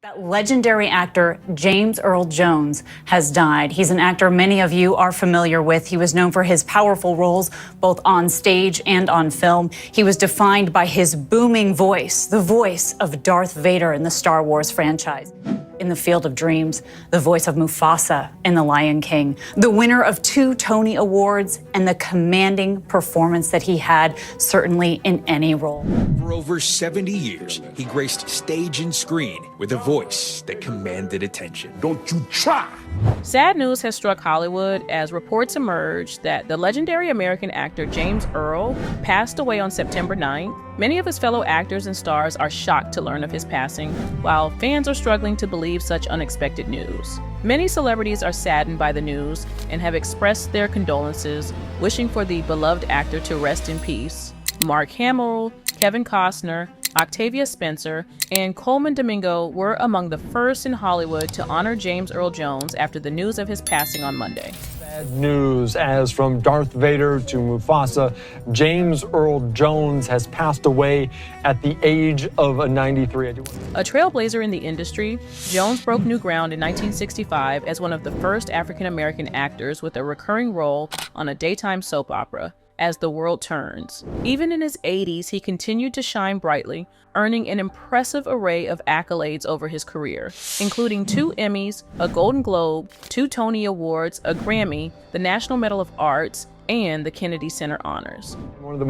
That legendary actor James Earl Jones has died. He's an actor many of you are familiar with. He was known for his powerful roles both on stage and on film. He was defined by his booming voice, the voice of Darth Vader in the Star Wars franchise. In the Field of Dreams, the voice of Mufasa in The Lion King, the winner of 2 Tony Awards, and the commanding performance that he had, certainly in any role. For over 70 years, he graced stage and screen with a voice that commanded attention. Don't you try! Sad news has struck Hollywood as reports emerged that the legendary American actor James Earl passed away on September 9th. Many of his fellow actors and stars are shocked to learn of his passing, while fans are struggling to believe such unexpected news. Many celebrities are saddened by the news and have expressed their condolences, wishing for the beloved actor to rest in peace. Mark Hamill, Kevin Costner, Octavia Spencer, and Colman Domingo were among the first in Hollywood to honor James Earl Jones after the news of his passing on Monday. Bad news, as from Darth Vader to Mufasa, James Earl Jones has passed away at the age of 93. A trailblazer in the industry, Jones broke new ground in 1965 as one of the first African-American actors with a recurring role on a daytime soap opera, As the World Turns. Even in his 80s, he continued to shine brightly, earning an impressive array of accolades over his career, including 2 Emmys, a Golden Globe, 2 Tony Awards, a Grammy, the National Medal of Arts, and the Kennedy Center Honors. One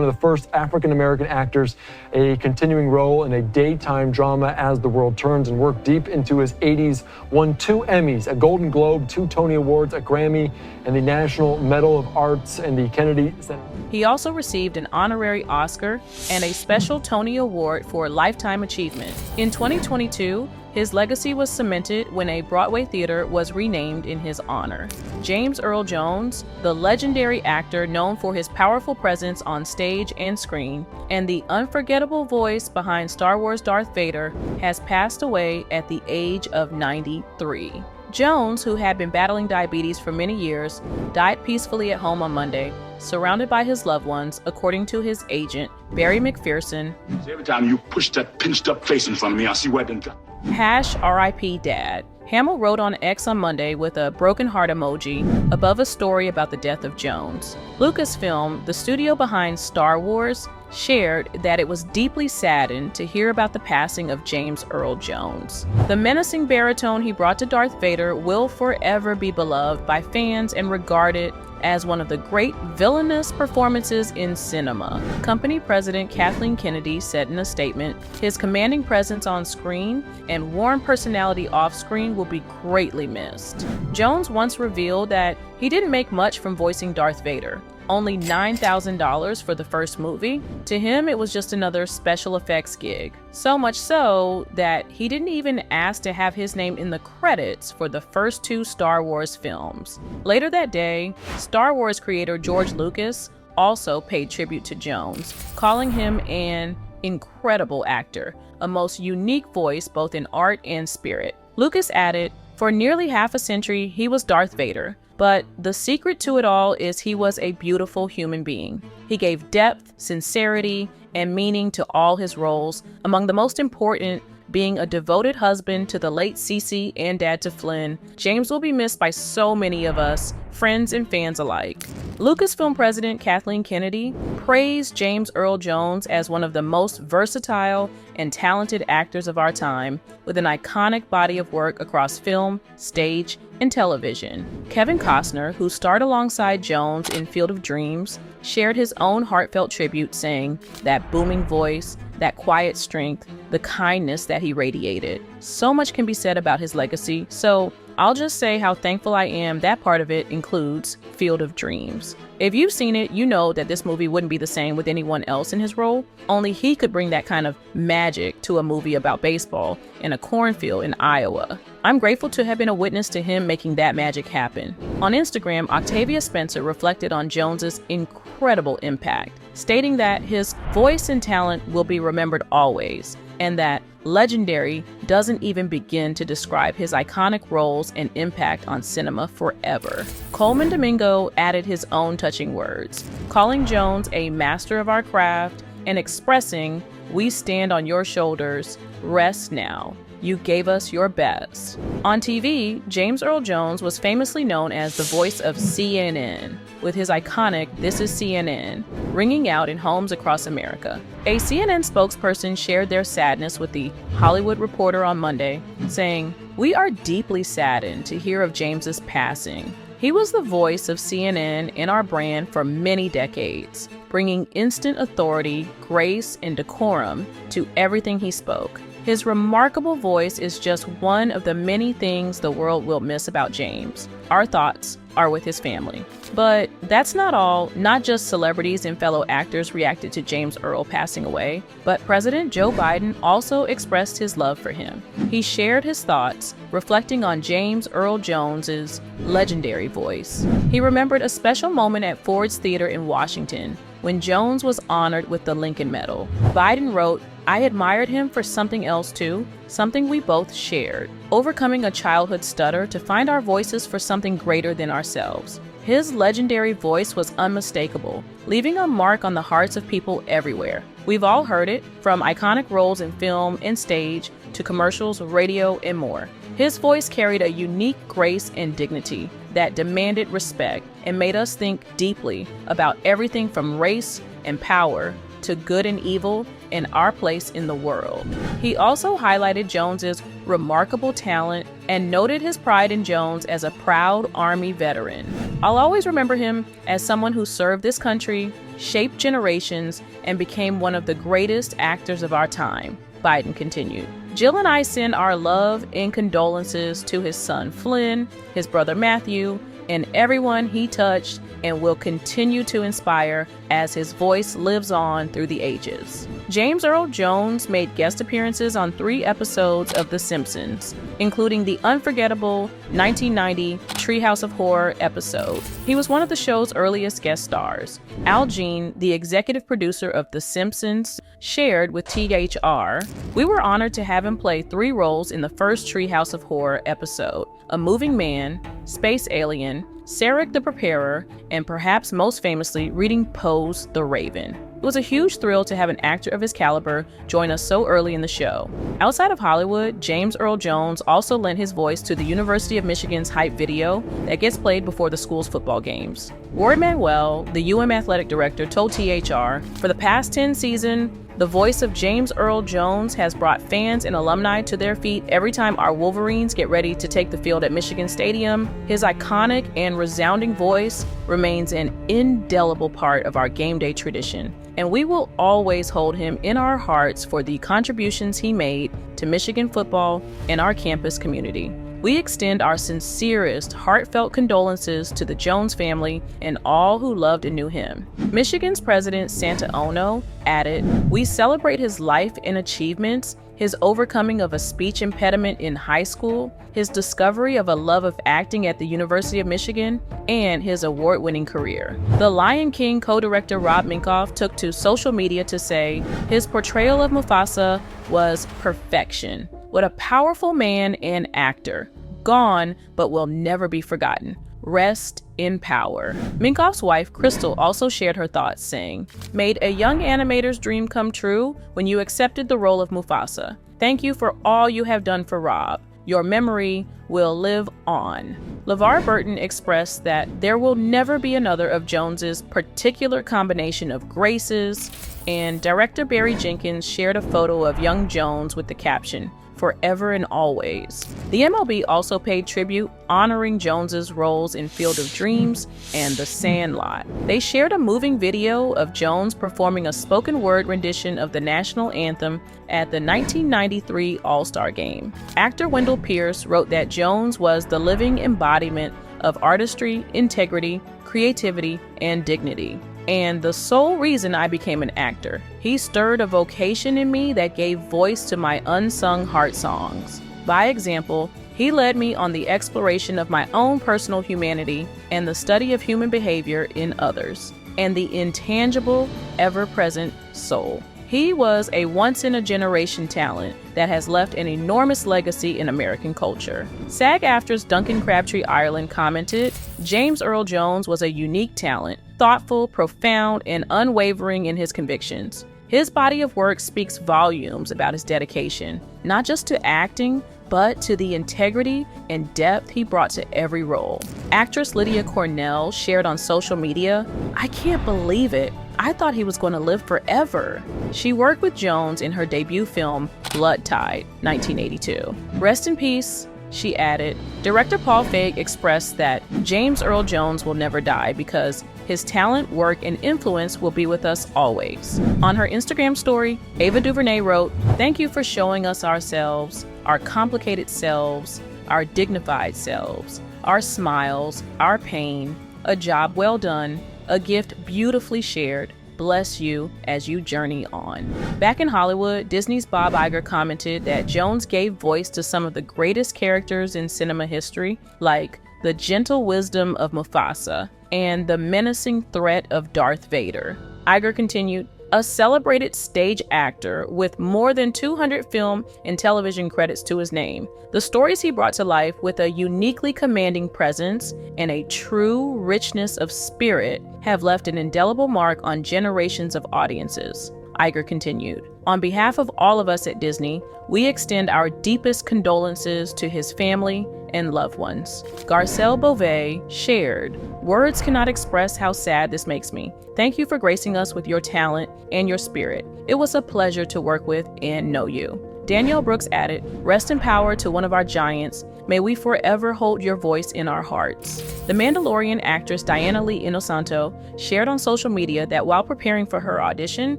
of the first African-American actors, a continuing role in a daytime drama As the World Turns, and worked deep into his 80s, won 2 Emmys, a Golden Globe, 2 Tony Awards, a Grammy, and the National Medal of Arts and the Kennedy Center. He also received an honorary Oscar and a special Tony Award for Lifetime Achievement. In 2022, his legacy was cemented when a Broadway theater was renamed in his honor. James Earl Jones, the legendary actor known for his powerful presence on stage and screen, and the unforgettable voice behind Star Wars Darth Vader, has passed away at the age of 93. Jones, who had been battling diabetes for many years, died peacefully at home on Monday, surrounded by his loved ones, according to his agent, Barry McPherson. Every time you push that pinched up face in front of me, I see where them. #RIP Dad. Hamill wrote on X on Monday with a broken heart emoji above a story about the death of Jones. Lucasfilm, the studio behind Star Wars, shared that it was deeply saddened to hear about the passing of James Earl Jones. The menacing baritone he brought to Darth Vader will forever be beloved by fans and regarded as one of the great villainous performances in cinema. Company president Kathleen Kennedy said in a statement, "His commanding presence on screen and warm personality off screen will be greatly missed." Jones once revealed that he didn't make much from voicing Darth Vader. Only $9,000 for the first movie. To him, it was just another special effects gig. So much so that he didn't even ask to have his name in the credits for the first 2 Star Wars films. Later that day, Star Wars creator George Lucas also paid tribute to Jones, calling him an incredible actor, a most unique voice both in art and spirit. Lucas added, "For nearly half a century, he was Darth Vader. But the secret to it all is he was a beautiful human being. He gave depth, sincerity, and meaning to all his roles, among the most important being a devoted husband to the late Cece and dad to Flynn. James will be missed by so many of us, friends and fans alike." Lucasfilm president Kathleen Kennedy praised James Earl Jones as one of the most versatile and talented actors of our time, with an iconic body of work across film, stage, and television. Kevin Costner, who starred alongside Jones in Field of Dreams, shared his own heartfelt tribute, saying, "That booming voice, that quiet strength, the kindness that he radiated." So much can be said about his legacy, so I'll just say how thankful I am that part of it includes Field of Dreams. If you've seen it, you know that this movie wouldn't be the same with anyone else in his role. Only he could bring that kind of magic to a movie about baseball in a cornfield in Iowa. I'm grateful to have been a witness to him making that magic happen. On Instagram, Octavia Spencer reflected on Jones's incredible impact, stating that his voice and talent will be remembered always, and that legendary doesn't even begin to describe his iconic roles and impact on cinema forever. Colman Domingo added his own touching words, calling Jones a master of our craft and expressing, "We stand on your shoulders, rest now." You gave us your best. On TV, James Earl Jones was famously known as the voice of CNN, with his iconic "This is CNN" ringing out in homes across America. A CNN spokesperson shared their sadness with the Hollywood Reporter on Monday, saying, "We are deeply saddened to hear of James's passing. He was the voice of CNN in our brand for many decades, bringing instant authority, grace, and decorum to everything he spoke. His remarkable voice is just one of the many things the world will miss about James. Our thoughts are with his family." But that's not all. Not just celebrities and fellow actors reacted to James Earl passing away, but President Joe Biden also expressed his love for him. He shared his thoughts, reflecting on James Earl Jones's legendary voice. He remembered a special moment at Ford's Theater in Washington when Jones was honored with the Lincoln Medal. Biden wrote, "I admired him for something else too, something we both shared, overcoming a childhood stutter to find our voices for something greater than ourselves." His legendary voice was unmistakable, leaving a mark on the hearts of people everywhere. We've all heard it, from iconic roles in film and stage to commercials, radio, and more. His voice carried a unique grace and dignity that demanded respect and made us think deeply about everything from race and power to good and evil and our place in the world. He also highlighted Jones's remarkable talent and noted his pride in Jones as a proud Army veteran. "I'll always remember him as someone who served this country, shaped generations, and became one of the greatest actors of our time," Biden continued. "Jill and I send our love and condolences to his son Flynn, his brother Matthew, and everyone he touched and will continue to inspire as his voice lives on through the ages." James Earl Jones made guest appearances on 3 episodes of The Simpsons, including the unforgettable 1990 Treehouse of Horror episode. He was one of the show's earliest guest stars. Al Jean, the executive producer of The Simpsons, shared with THR, "We were honored to have him play 3 roles in the first Treehouse of Horror episode: a moving man, space alien, Sarek the Preparer, and perhaps most famously, reading Poe's The Raven. It was a huge thrill to have an actor of his caliber join us so early in the show." Outside of Hollywood, James Earl Jones also lent his voice to the University of Michigan's hype video that gets played before the school's football games. Rory Manuel, the UM athletic director, told THR, "For the past 10 seasons, the voice of James Earl Jones has brought fans and alumni to their feet every time our Wolverines get ready to take the field at Michigan Stadium. His iconic and resounding voice remains an indelible part of our game day tradition, and we will always hold him in our hearts for the contributions he made to Michigan football and our campus community. We extend our sincerest, heartfelt condolences to the Jones family and all who loved and knew him." Michigan's President Santa Ono added, "We celebrate his life and achievements, his overcoming of a speech impediment in high school, his discovery of a love of acting at the University of Michigan, and his award-winning career." The Lion King co-director Rob Minkoff took to social media to say, "His portrayal of Mufasa was perfection. What a powerful man and actor. Gone, but will never be forgotten. Rest in power." Minkoff's wife, Crystal, also shared her thoughts, saying, "Made a young animator's dream come true when you accepted the role of Mufasa. Thank you for all you have done for Rob. Your memory will live on." LeVar Burton expressed that there will never be another of Jones's particular combination of graces, and director Barry Jenkins shared a photo of young Jones with the caption, "Forever and always." The MLB also paid tribute, honoring Jones's roles in Field of Dreams and The Sandlot. They shared a moving video of Jones performing a spoken word rendition of the national anthem at the 1993 All-Star Game. Actor Wendell Pierce wrote that Jones was the living embodiment of artistry, integrity, creativity, and dignity, and the sole reason I became an actor. He stirred a vocation in me that gave voice to my unsung heart songs. By example, he led me on the exploration of my own personal humanity and the study of human behavior in others, and the intangible, ever-present soul. He was a once-in-a-generation talent that has left an enormous legacy in American culture. SAG-AFTRA's Duncan Crabtree Ireland commented, "James Earl Jones was a unique talent, thoughtful, profound, and unwavering in his convictions. His body of work speaks volumes about his dedication, not just to acting, but to the integrity and depth he brought to every role. Actress Lydia Cornell shared on social media, "I can't believe it. I thought he was going to live forever." She worked with Jones in her debut film, Blood Tide, 1982. "Rest in peace," she added. Director Paul Feig expressed that James Earl Jones will never die because his talent, work, and influence will be with us always. On her Instagram story, Ava DuVernay wrote, "Thank you for showing us ourselves, our complicated selves, our dignified selves, our smiles, our pain, a job well done, a gift beautifully shared. Bless you as you journey on." Back in Hollywood, Disney's Bob Iger commented that Jones gave voice to some of the greatest characters in cinema history, like the gentle wisdom of Mufasa and the menacing threat of Darth Vader. Iger continued, "A celebrated stage actor with more than 200 film and television credits to his name. The stories he brought to life with a uniquely commanding presence and a true richness of spirit have left an indelible mark on generations of audiences." Iger continued, "On behalf of all of us at Disney, we extend our deepest condolences to his family and loved ones." Garcelle Beauvais shared, "Words cannot express how sad this makes me. Thank you for gracing us with your talent and your spirit. It was a pleasure to work with and know you." Danielle Brooks added, "Rest in power to one of our giants. May we forever hold your voice in our hearts." The Mandalorian actress Diana Lee Inosanto shared on social media that while preparing for her audition,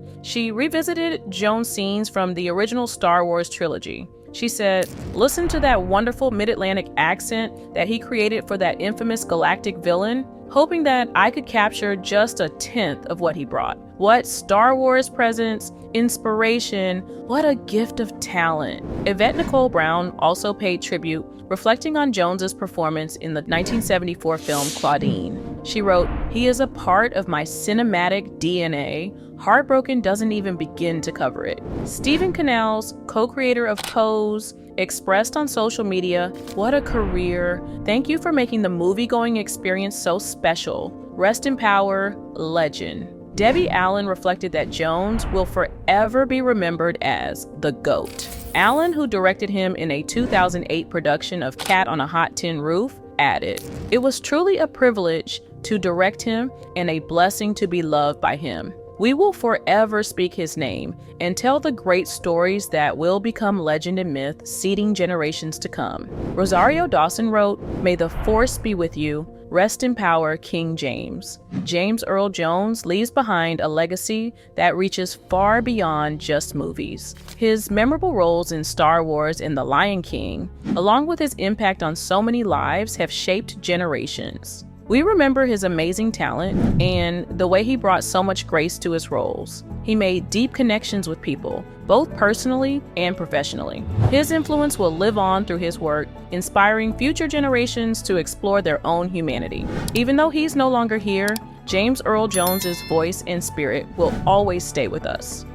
she revisited Jones' scenes from the original Star Wars trilogy. She said, "Listen to that wonderful mid-Atlantic accent that he created for that infamous galactic villain, hoping that I could capture just a tenth of what he brought. What Star Wars presence, inspiration, what a gift of talent." Yvette Nicole Brown also paid tribute, reflecting on Jones's performance in the 1974 film Claudine. She wrote, "He is a part of my cinematic DNA. Heartbroken doesn't even begin to cover it." Stephen Canals, co-creator of Pose, expressed on social media, "What a career. Thank you for making the movie-going experience so special. Rest in power, legend." Debbie Allen reflected that Jones will forever be remembered as the GOAT. Allen, who directed him in a 2008 production of Cat on a Hot Tin Roof, added, "It was truly a privilege to direct him and a blessing to be loved by him. We will forever speak his name and tell the great stories that will become legend and myth, seeding generations to come." Rosario Dawson wrote, "May the force be with you. Rest in power, King James." James Earl Jones leaves behind a legacy that reaches far beyond just movies. His memorable roles in Star Wars and The Lion King, along with his impact on so many lives, have shaped generations. We remember his amazing talent and the way he brought so much grace to his roles. He made deep connections with people, both personally and professionally. His influence will live on through his work, inspiring future generations to explore their own humanity. Even though he's no longer here, James Earl Jones's voice and spirit will always stay with us.